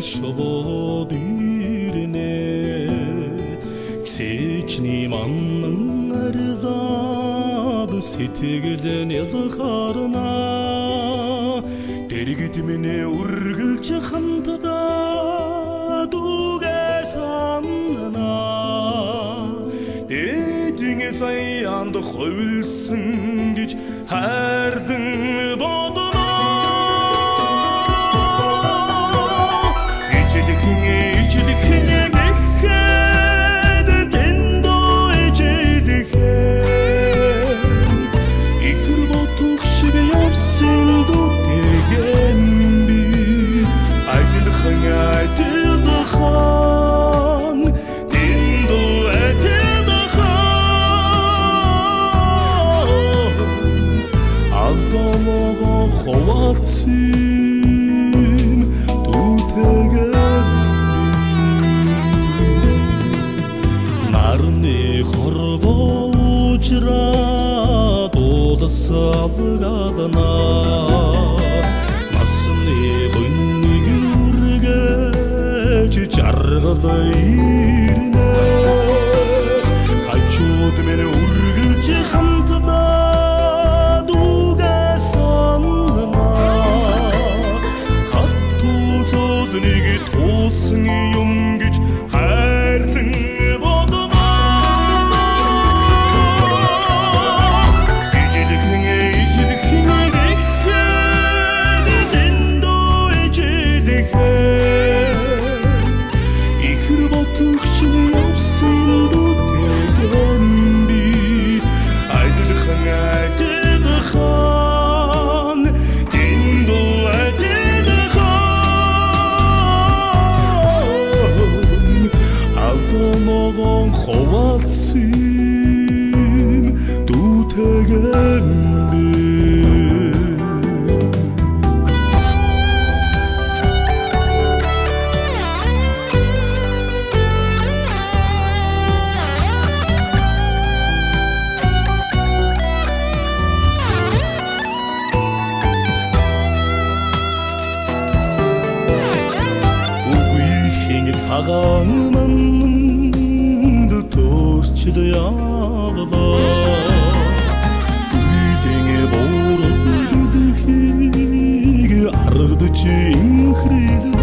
шовод ирне Сечни манның арзады сетегілен язықарына Дергіті мене үргілчі қантыда дуге санына Дедіңе саянды қойылсын кеч әрдің бодына İçilikine bekledi dendo eceliken İkil botuk şive yapsın du degen bir Aydılıkına aydılıkan dendo edilikan Aldamağa kovatsın du degen Хорвоочра доласавгадана Масны гүннигүрге жаргалы ирне Кайчуд мени үргілчі қамтыда дуге санына Қатту зодныги толсын юмгіч әрдің Kovatsın du tegendi Uyuğun sağanın Torçiliyağla Üydenge boğrası düzüğü Argıdı çiğnkrili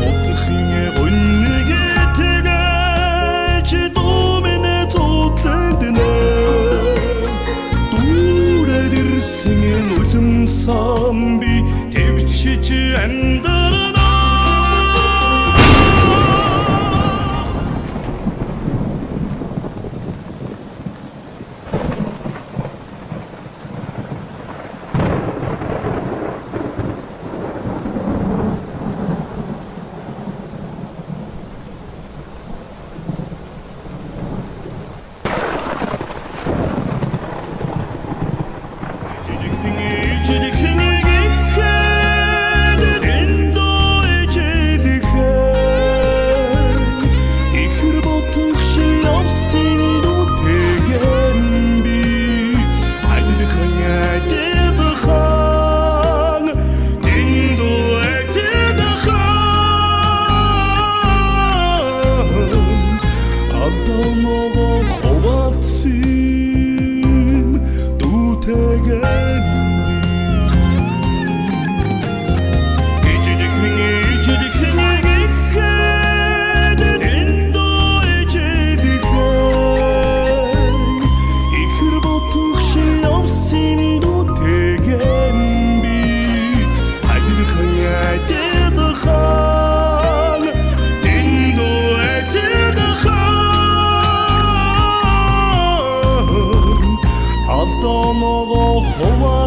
Otıxine gönlüge tegeçi Domine totledine Dur edirsinin özüm sambi Tevçici endırına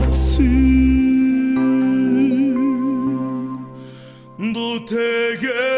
Kovatsın du tegendi